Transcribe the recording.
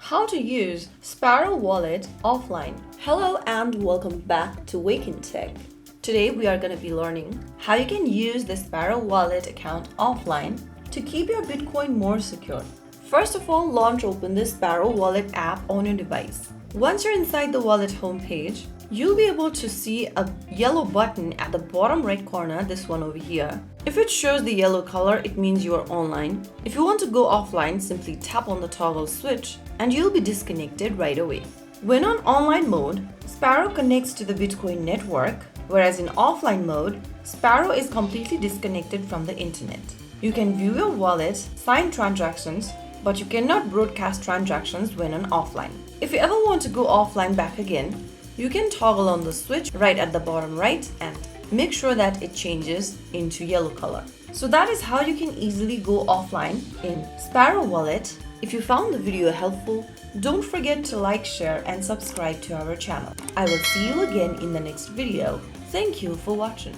How to use Sparrow Wallet offline. Hello and welcome back to Wake&Tech. Today we are going to be learning how you can use the Sparrow Wallet account offline to keep your Bitcoin more secure. First of all, launch open the Sparrow Wallet app on your device. Once you're inside the wallet homepage, you'll be able to see a yellow button at the bottom right corner, this one over here. If it shows the yellow color, it means you are online. If you want to go offline, simply tap on the toggle switch and you'll be disconnected right away. When on online mode, Sparrow connects to the Bitcoin network, whereas in offline mode, Sparrow is completely disconnected from the internet. You can view your wallet, sign transactions, but you cannot broadcast transactions when on offline. If you ever want to go offline back again, you can toggle on the switch right at the bottom right and make sure that it changes into yellow color. So that is how you can easily go offline in Sparrow Wallet. If you found the video helpful, don't forget to like, share and subscribe to our channel. I will see you again in the next video. Thank you for watching.